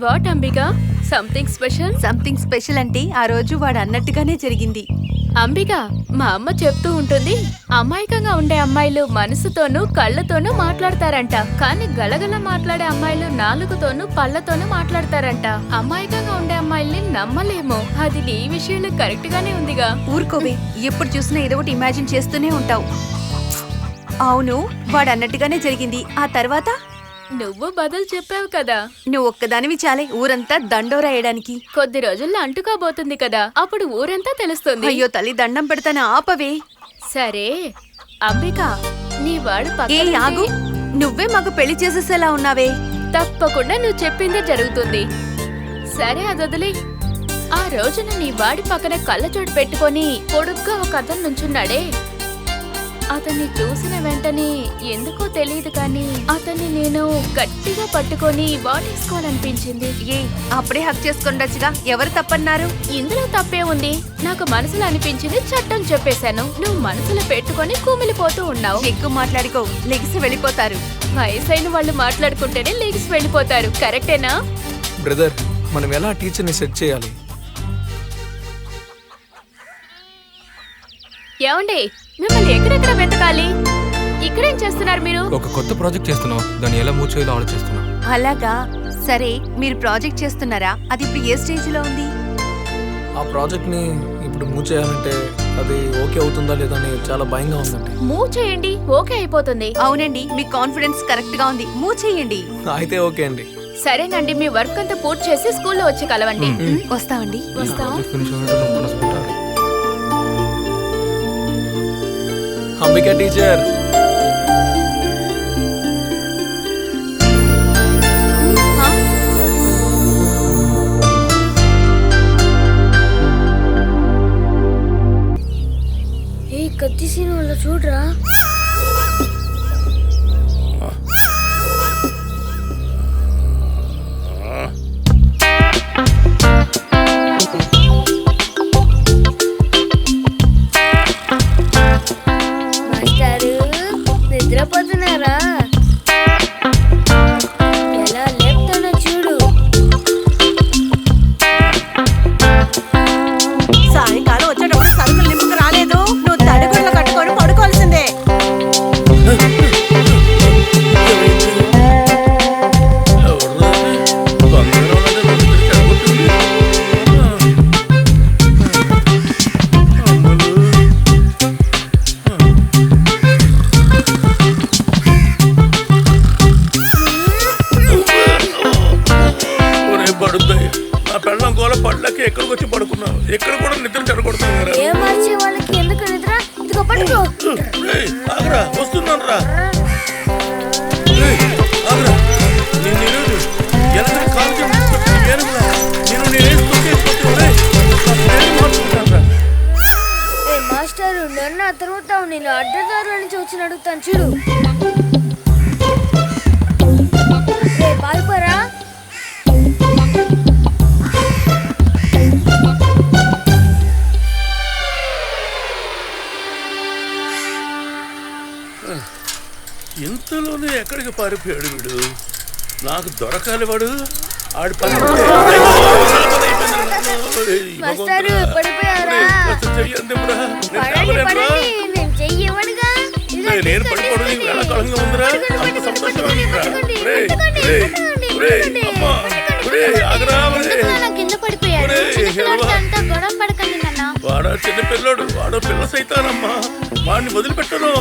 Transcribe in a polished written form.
What Ambika, something special? Something special అంటే ఆ రోజు వాడు అన్నట్టుగానే జరిగింది. అంబిక, మా అమ్మ చెప్తూ ఉంటుంది, అమాయకంగా ఉండే అమ్మాయిలు మనసుతోనూ కళ్ళతోనూ మాట్లాడతారంట, కానీ గలగల మాట్లాడే అమ్మాయిలు నాలుగుతోనూ పళ్ళతోనూ మాట్లాడతారంట. అమాయకంగా ఉండే అమ్మాయిల్ని నమ్మలేము. అది నీ విషయంలో కరెక్ట్ గానే ఉందిగా. ఊరుకోవే, ఎప్పుడు చూసినా ఏదో ఒకటి ఇమాజిన్ చేస్తూనే ఉంటావు. అవును, వాడు అన్నట్టుగానే జరిగింది. ఆ తర్వాత నువ్వు బదులు చెప్పావు కదా. నువ్వు ఒక్కదానివి చాలే ఊరంతా దండోరా వేయడానికి. కొద్ది రోజుల్లో అంటుకోబోతుంది కదా, అప్పుడు ఊరంతా తెలుస్తుంది. అయ్యో తల్లి, దండం పెడతాను, ఆపవే. సరే అంబిక, నీ వాడు ఏ ఆగు, నువ్వే మాకు పెళ్లి చేసేసేలా ఉన్నావే. తప్పకుండా నువ్వు చెప్పిందే జరుగుతుంది. సరే అదొదిలే. ఆ రోజున నీ వాడి పక్కన కళ్ళజోడు పెట్టుకొని పొడుగ్గా ఒక అతను నుంచున్నాడే, అతన్ని చూసిన వెంటనే ఎందుకో తెలియదు కానీ అతన్ని నేను గట్టిగా పట్టుకొని వాటేసుకోవాలనిపించింది. ఏ అప్పుడే హక్ చేసుకుండొచ్చుగా, ఎవరు తప్పన్నారు? ఇందులో తప్పే ఉంది. నాకు మనసులో అనిపించింది, చట్టం చెప్పేశాను. నువ్వు మనసులో పెట్టుకొని కుమిలిపోతూ ఉన్నావు. ఎక్కువ మాట్లాడుకో, లెగిసి వెళ్ళిపోతారు. వయసైన వాళ్ళు మాట్లాడుకుంటేనే లెగిసి వెళ్ళిపోతారు. కరెక్టేనా? బ్రదర్, మనం ఎలా టీచర్ని సెట్ చేయాలి? ఏమండి, మిమ్మల్ని ఎక్కడెక్కడ వెతకాలి? ఇక్కడేం చేస్తున్నారు మీరు? ఒక కొత్త ప్రాజెక్ట్ చేస్తున్నాం, దాన్ని ఎలా మూవ్ చేయాలో ఆలోచిస్తున్నాం. అలాగా, సరే మీరు ప్రాజెక్ట్ చేస్తున్నారా? అది ఇప్పుడు ఏ స్టేజ్ లో ఉంది? ఆ ప్రాజెక్ట్ ని ఇప్పుడు మూవ్ చేయాలంటే అది ఓకే అవుతుందా లేదా అని చాలా భయంగా ఉందండి. మూవ్ చేయండి, ఓకే అయిపోతుంది. అవునండి, మీ కాన్ఫిడెన్స్ కరెక్ట్ గా ఉంది, మూవ్ చేయండి. అయితే ఓకే అండి. సరేనండి, మీ వర్క్ అంతా పూర్తి చేసి స్కూల్లో వచ్చి కలవండి. వస్తామండి. వస్తాం. అంబిక టీచర్, ఏ కత్తి సీన్ వల్ల చూడరా. మాస్టారు నిద్రపోతున్నారా? ఎలా లేపుతానో చూడు. సాయంకాలం వచ్చేటప్పుడు సరుకులు నింపుకు రాలేదు, నువ్వు తడిగుడ్లు కట్టుకొని పడుకోవాల్సిందే. నా పెళ్ళం గోల పళ్ళకి ఎక్కడికి వచ్చి పడుకున్నావు? ఎక్కడ కూడా నిద్ర చెడగొడుతున్నారు. ఏ మార్చే వాళ్ళకి ఎందుకు నిద్ర? ఇదిగో పట్టుకో. ఆగరా, వస్తున్నాను రా. ఆగరా, నేను ఎలా కాల్ మాస్టారు నన్ను ఆ తర్వాత నేను అడ్డదారుల నుంచి వచ్చి అడుగుతాను చూడు. పాల్పరా. ఇంతలోనే ఎక్కడికి పారిపోయాడు వీడు? నాకు దొరకాలి వాడు. ఆడి పని మాస్టారు పడిపోయారా? నేను పడిపోవడం నీకు వేళకాలంగా ఉందిరా. అంత సంతోషంగా వాడా చిన్న పిల్లోడు, వాడో పిల్ల సైతానమ్మా. వాడిని వదిలిపెట్టను.